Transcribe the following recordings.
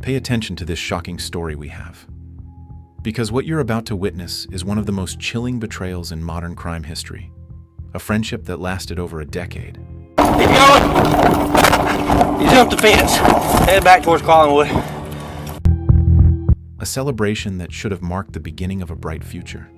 Pay attention to this shocking story we have. Because what you're about to witness is one of the most chilling betrayals in modern crime history. A friendship that lasted over a decade. Keep going! You jumped the fence. Head back towards Collinwood. A celebration that should have marked the beginning of a bright future.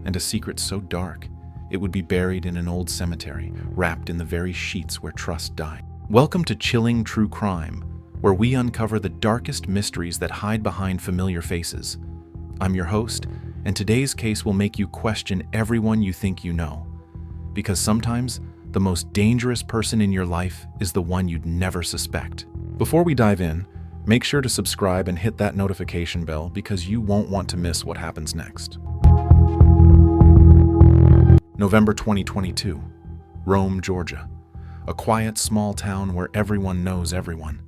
And a secret so dark, it would be buried in an old cemetery, wrapped in the very sheets where trust died. Welcome to Chilling True Crime, where we uncover the darkest mysteries that hide behind familiar faces. I'm your host, and today's case will make you question everyone you think you know. Because sometimes, the most dangerous person in your life is the one you'd never suspect. Before we dive in, make sure to subscribe and hit that notification bell because you won't want to miss what happens next. November 2022, Rome, Georgia. A quiet, small town where everyone knows everyone.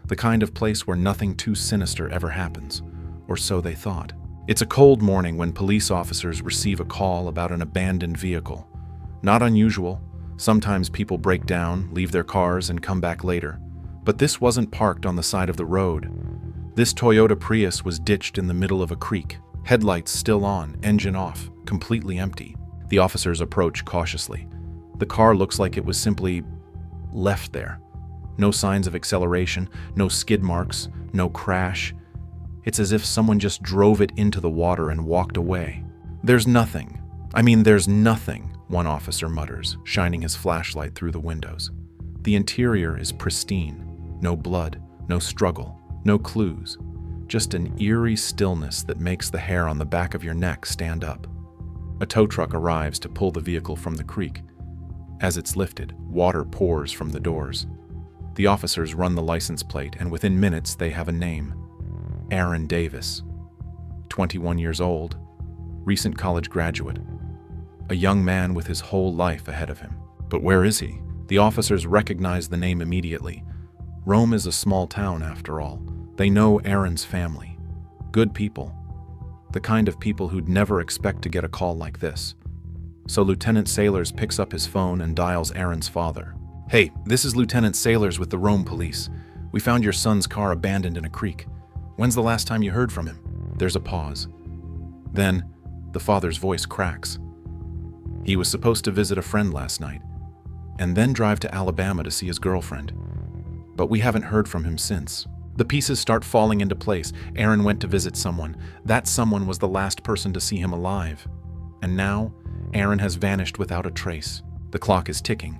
The kind of place where nothing too sinister ever happens, or so they thought. It's a cold morning when police officers receive a call about an abandoned vehicle. Not unusual. Sometimes people break down, leave their cars, and come back later. But this wasn't parked on the side of the road. This Toyota Prius was ditched in the middle of a creek, headlights still on, engine off, completely empty. The officers approach cautiously. The car looks like it was simply left there. No signs of acceleration, no skid marks, no crash. It's as if someone just drove it into the water and walked away. There's nothing, one officer mutters, shining his flashlight through the windows. The interior is pristine. No blood, no struggle, no clues. Just an eerie stillness that makes the hair on the back of your neck stand up. A tow truck arrives to pull the vehicle from the creek. As it's lifted, water pours from the doors. The officers run the license plate, and within minutes they have a name. Aaron Davis. 21 years old, recent college graduate. A young man with his whole life ahead of him. But where is he? The officers recognize the name immediately. Rome is a small town, after all. They know Aaron's family. Good people. The kind of people who'd never expect to get a call like this. So Lieutenant Sailors picks up his phone and dials Aaron's father. "Hey, this is Lieutenant Sailors with the Rome police. We found your son's car abandoned in a creek. When's the last time you heard from him?" There's a pause. Then, the father's voice cracks. He was supposed to visit a friend last night, and then drive to Alabama to see his girlfriend. But we haven't heard from him since. The pieces start falling into place. Aaron went to visit someone. That someone was the last person to see him alive. And now, Aaron has vanished without a trace. The clock is ticking.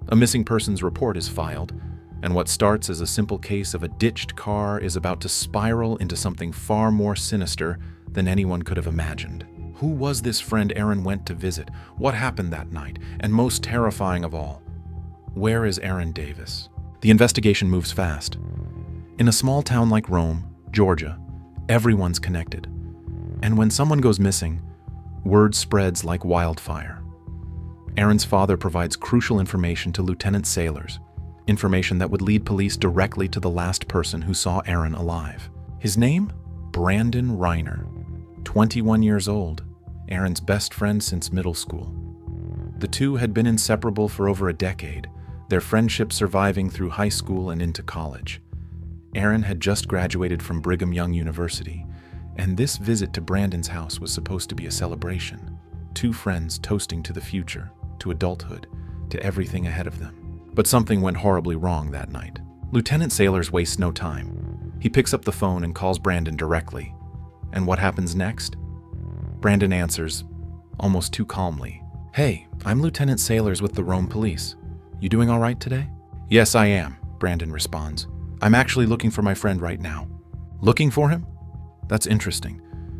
A missing persons report is filed, and what starts as a simple case of a ditched car is about to spiral into something far more sinister than anyone could have imagined. Who was this friend Aaron went to visit? What happened that night? And most terrifying of all, where is Aaron Davis? The investigation moves fast. In a small town like Rome, Georgia, everyone's connected. And when someone goes missing, word spreads like wildfire. Aaron's father provides crucial information to Lieutenant Sailors, information that would lead police directly to the last person who saw Aaron alive. His name? Brandon Risner, 21 years old, Aaron's best friend since middle school. The two had been inseparable for over a decade, their friendship surviving through high school and into college. Aaron had just graduated from Brigham Young University, and this visit to Brandon's house was supposed to be a celebration. Two friends toasting to the future, to adulthood, to everything ahead of them. But something went horribly wrong that night. Lieutenant Sailors wastes no time. He picks up the phone and calls Brandon directly. And what happens next? Brandon answers, almost too calmly. "Hey, I'm Lieutenant Sailors with the Rome police. You doing all right today?" "Yes, I am," Brandon responds. "I'm actually looking for my friend right now." "Looking for him?" That's interesting,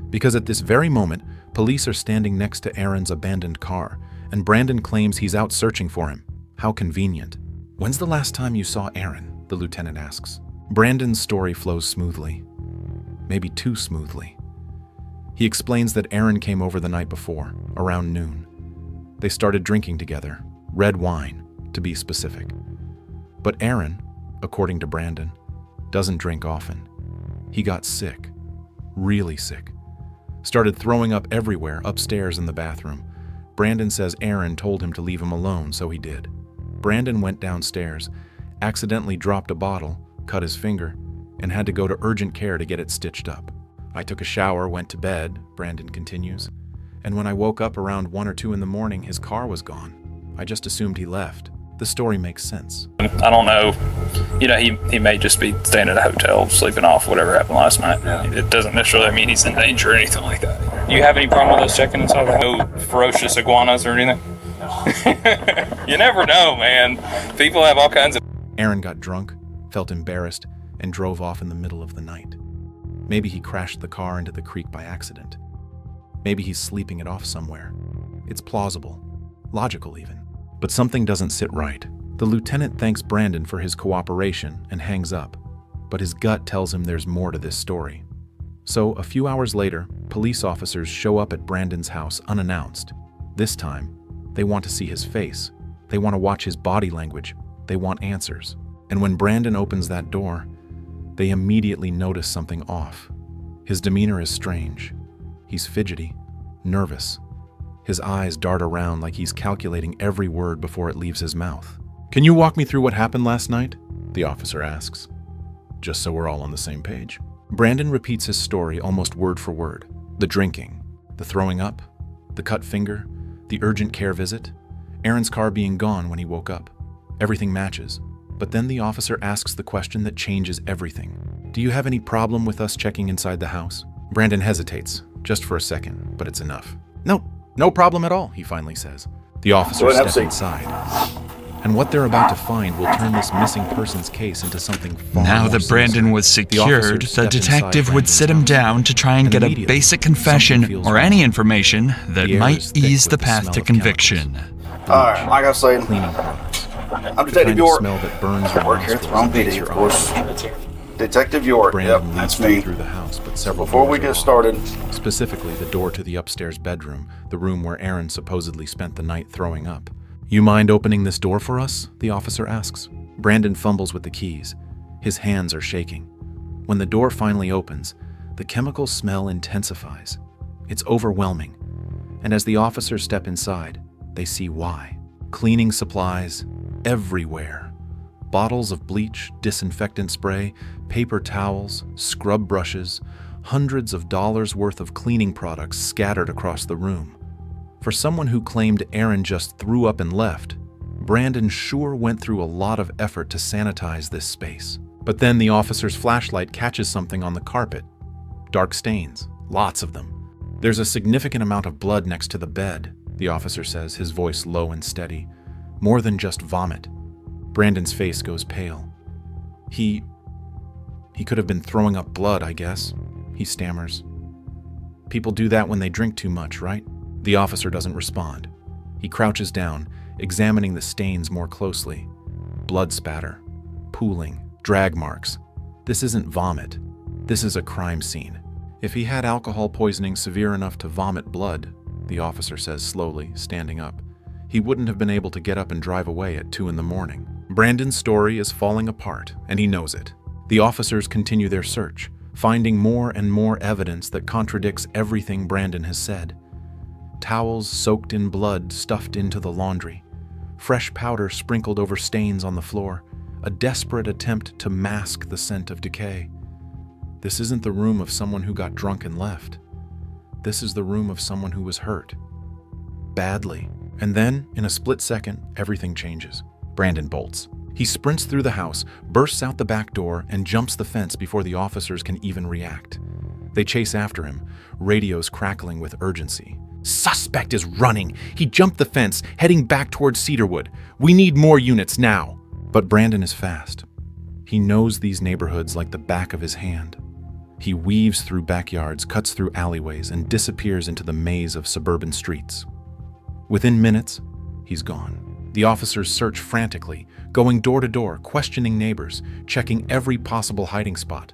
because at this very moment, police are standing next to Aaron's abandoned car, and Brandon claims he's out searching for him. How convenient. "When's the last time you saw Aaron?" the lieutenant asks. Brandon's story flows smoothly. Maybe too smoothly. He explains that Aaron came over the night before, around noon. They started drinking together, red wine, to be specific. But Aaron, according to Brandon, doesn't drink often. He got sick, really sick. Started throwing up everywhere upstairs in the bathroom. Brandon says Aaron told him to leave him alone, so he did. Brandon went downstairs, accidentally dropped a bottle, cut his finger, and had to go to urgent care to get it stitched up. I took a shower, went to bed, Brandon continues, and when I woke up around 1 or 2 in the morning, his car was gone. I just assumed he left. The story makes sense. I don't know. He may just be staying at a hotel, sleeping off whatever happened last night. Yeah. It doesn't necessarily mean he's in danger or anything like that. You have any problem with us checking inside the house? No ferocious iguanas or anything? You never know, man. People have all kinds of... Aaron got drunk, felt embarrassed, and drove off in the middle of the night. Maybe he crashed the car into the creek by accident. Maybe he's sleeping it off somewhere. It's plausible, logical even. But something doesn't sit right. The lieutenant thanks Brandon for his cooperation and hangs up, but his gut tells him there's more to this story. So, a few hours later, police officers show up at Brandon's house unannounced. This time, they want to see his face. They want to watch his body language. They want answers. And when Brandon opens that door, they immediately notice something off. His demeanor is strange. He's fidgety, nervous. His eyes dart around like he's calculating every word before it leaves his mouth. "Can you walk me through what happened last night?" the officer asks, just so we're all on the same page. Brandon repeats his story almost word for word. The drinking, the throwing up, the cut finger, the urgent care visit, Aaron's car being gone when he woke up. Everything matches. But then the officer asks the question that changes everything. "Do you have any problem with us checking inside the house?" Brandon hesitates, just for a second, but it's enough. No problem at all, he finally says. The officers step inside. And what they're about to find will turn this missing persons case into something far Now more that Brandon was secured, the detective would sit him down to try and get a basic confession or any information that might ease the path to conviction. Alright, like I was saying, Cleaning products. I'm Detective York. Smell that burns your Work here at the wrong PD, of course. Detective York, Brandon yep, that's leads me. through the house, but several Before doors we are get locked. started, Specifically the door to the upstairs bedroom, the room where Aaron supposedly spent the night throwing up. "You mind opening this door for us?" the officer asks. Brandon fumbles with the keys. His hands are shaking. When the door finally opens, the chemical smell intensifies. It's overwhelming. And as the officers step inside, they see why. Cleaning supplies everywhere. Bottles of bleach, disinfectant spray, paper towels, scrub brushes, hundreds of dollars worth of cleaning products scattered across the room. For someone who claimed Aaron just threw up and left, Brandon sure went through a lot of effort to sanitize this space. But then the officer's flashlight catches something on the carpet. Dark stains, lots of them. "There's a significant amount of blood next to the bed," the officer says, his voice low and steady. "More than just vomit." Brandon's face goes pale. He could have been throwing up blood, I guess, he stammers. "People do that when they drink too much, right?" The officer doesn't respond. He crouches down, examining the stains more closely. Blood spatter, pooling, drag marks. This isn't vomit. This is a crime scene. "If he had alcohol poisoning severe enough to vomit blood," the officer says slowly, standing up, "he wouldn't have been able to get up and drive away at 2 in the morning." Brandon's story is falling apart, and he knows it. The officers continue their search, finding more and more evidence that contradicts everything Brandon has said. Towels soaked in blood stuffed into the laundry, fresh powder sprinkled over stains on the floor, a desperate attempt to mask the scent of decay. This isn't the room of someone who got drunk and left. This is the room of someone who was hurt. Badly. And then, in a split second, everything changes. Brandon bolts. He sprints through the house, bursts out the back door, and jumps the fence before the officers can even react. They chase after him, radios crackling with urgency. "Suspect is running! He jumped the fence, heading back towards Cedarwood. We need more units now!" But Brandon is fast. He knows these neighborhoods like the back of his hand. He weaves through backyards, cuts through alleyways, and disappears into the maze of suburban streets. Within minutes, he's gone. The officers search frantically, going door to door, questioning neighbors, checking every possible hiding spot.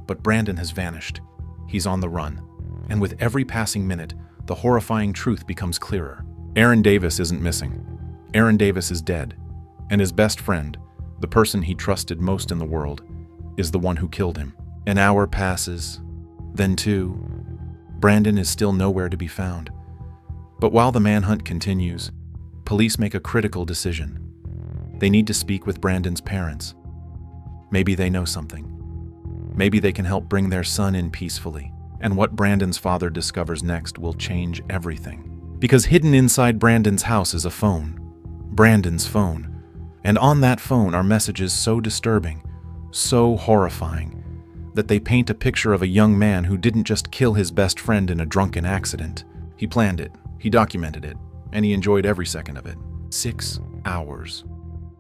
But Brandon has vanished. He's on the run. And with every passing minute, the horrifying truth becomes clearer. Aaron Davis isn't missing. Aaron Davis is dead. And his best friend, the person he trusted most in the world, is the one who killed him. An hour passes, then 2. Brandon is still nowhere to be found. But while the manhunt continues, police make a critical decision. They need to speak with Brandon's parents. Maybe they know something. Maybe they can help bring their son in peacefully. And what Brandon's father discovers next will change everything. Because hidden inside Brandon's house is a phone. Brandon's phone. And on that phone are messages so disturbing, so horrifying, that they paint a picture of a young man who didn't just kill his best friend in a drunken accident. He planned it, he documented it, and he enjoyed every second of it. 6 hours.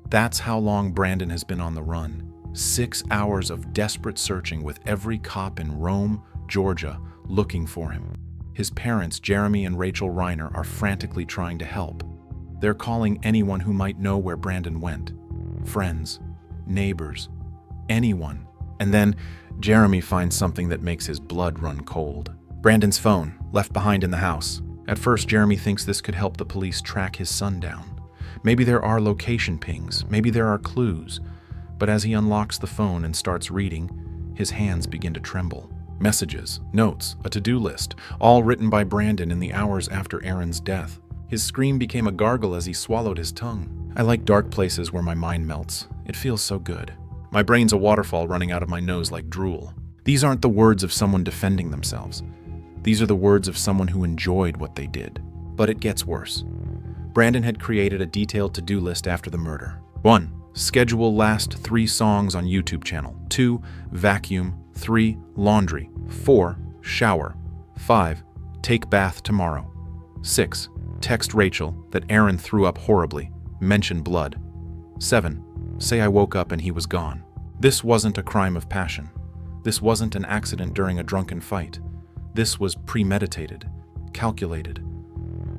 That's how long Brandon has been on the run. 6 hours of desperate searching with every cop in Rome, Georgia, looking for him. His parents, Jeremy and Rachel Risner, are frantically trying to help. They're calling anyone who might know where Brandon went. Friends, neighbors, anyone. And then Jeremy finds something that makes his blood run cold. Brandon's phone, left behind in the house. At first, Jeremy thinks this could help the police track his son down. Maybe there are location pings, maybe there are clues. But as he unlocks the phone and starts reading, his hands begin to tremble. Messages, notes, a to-do list, all written by Brandon in the hours after Aaron's death. His scream became a gargle as he swallowed his tongue. I like dark places where my mind melts. It feels so good. My brain's a waterfall running out of my nose like drool. These aren't the words of someone defending themselves. These are the words of someone who enjoyed what they did. But it gets worse. Brandon had created a detailed to-do list after the murder. 1. Schedule last 3 songs on YouTube channel. 2. Vacuum. 3. Laundry. 4. Shower. 5. Take bath tomorrow. 6. Text Rachel that Aaron threw up horribly. Mention blood. 7. Say I woke up and he was gone. This wasn't a crime of passion. This wasn't an accident during a drunken fight. This was premeditated, calculated.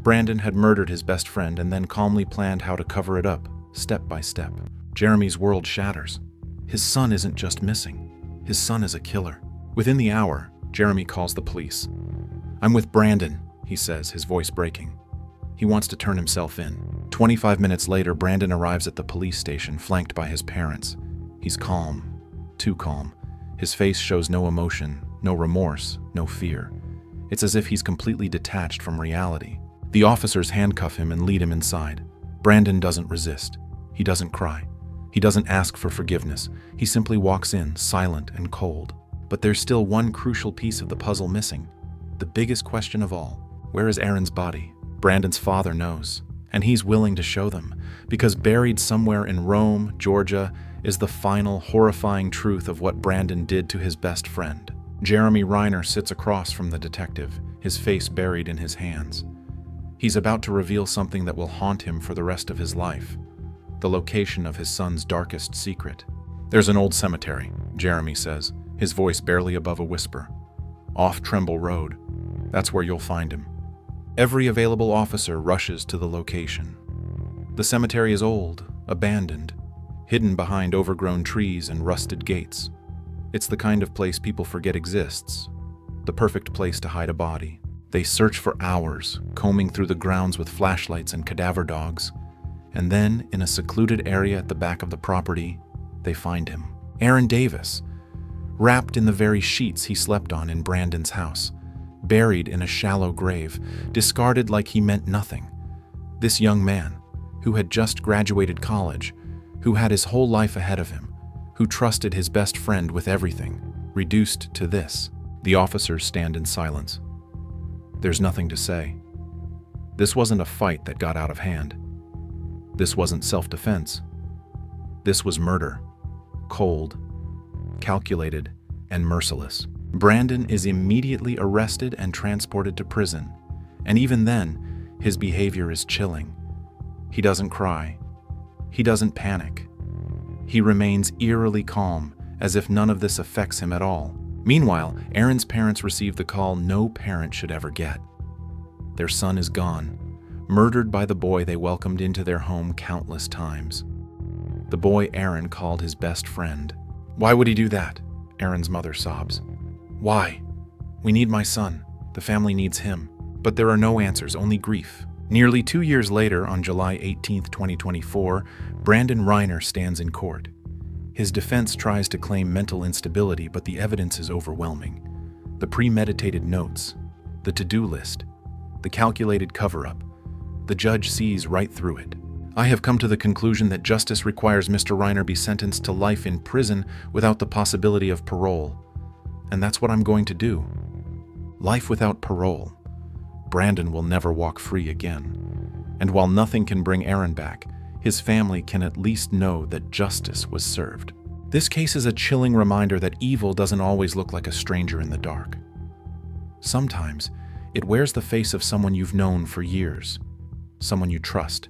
Brandon had murdered his best friend and then calmly planned how to cover it up, step by step. Jeremy's world shatters. His son isn't just missing. His son is a killer. Within the hour, Jeremy calls the police. "I'm with Brandon," he says, his voice breaking. He wants to turn himself in. 25 minutes later, Brandon arrives at the police station, flanked by his parents. He's calm, too calm. His face shows no emotion, no remorse, no fear. It's as if he's completely detached from reality. The officers handcuff him and lead him inside. Brandon doesn't resist. He doesn't cry. He doesn't ask for forgiveness. He simply walks in, silent and cold. But there's still one crucial piece of the puzzle missing. The biggest question of all. Where is Aaron's body? Brandon's father knows, and he's willing to show them, because buried somewhere in Rome, Georgia, is the final, horrifying truth of what Brandon did to his best friend. Jeremy Risner sits across from the detective, his face buried in his hands. He's about to reveal something that will haunt him for the rest of his life, the location of his son's darkest secret. "There's an old cemetery," Jeremy says, his voice barely above a whisper. "Off Tremble Road. That's where you'll find him." Every available officer rushes to the location. The cemetery is old, abandoned, hidden behind overgrown trees and rusted gates. It's the kind of place people forget exists, the perfect place to hide a body. They search for hours, combing through the grounds with flashlights and cadaver dogs. And then, in a secluded area at the back of the property, they find him. Aaron Davis, wrapped in the very sheets he slept on in Brandon's house. Buried in a shallow grave, discarded like he meant nothing. This young man, who had just graduated college, who had his whole life ahead of him, who trusted his best friend with everything, reduced to this. The officers stand in silence. There's nothing to say. This wasn't a fight that got out of hand. This wasn't self-defense. This was murder. Cold, calculated, and merciless. Brandon is immediately arrested and transported to prison, and even then, his behavior is chilling. He doesn't cry. He doesn't panic. He remains eerily calm, as if none of this affects him at all. Meanwhile, Aaron's parents receive the call no parent should ever get. Their son is gone, murdered by the boy they welcomed into their home countless times. The boy Aaron called his best friend. "Why would he do that?" Aaron's mother sobs. "Why? We need my son. The family needs him." But there are no answers, only grief. Nearly 2 years later, on July 18, 2024, Brandon Risner stands in court. His defense tries to claim mental instability, but the evidence is overwhelming. The premeditated notes, the to-do list, the calculated cover-up. The judge sees right through it. I have come to the conclusion that justice requires Mr. Risner be sentenced to life in prison without the possibility of parole. And that's what I'm going to do. Life without parole. Brandon will never walk free again. And while nothing can bring Aaron back, his family can at least know that justice was served. This case is a chilling reminder that evil doesn't always look like a stranger in the dark. Sometimes, it wears the face of someone you've known for years, someone you trust,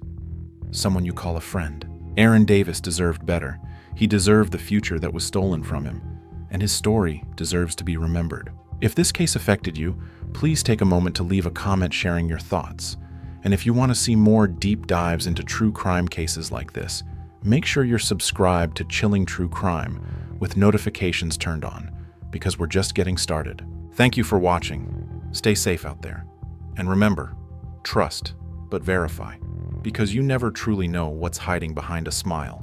someone you call a friend. Aaron Davis deserved better. He deserved the future that was stolen from him, and his story deserves to be remembered. If this case affected you, please take a moment to leave a comment sharing your thoughts. And if you want to see more deep dives into true crime cases like this, make sure you're subscribed to Chilling True Crime with notifications turned on, because we're just getting started. Thank you for watching. Stay safe out there. And remember, trust, but verify, because you never truly know what's hiding behind a smile.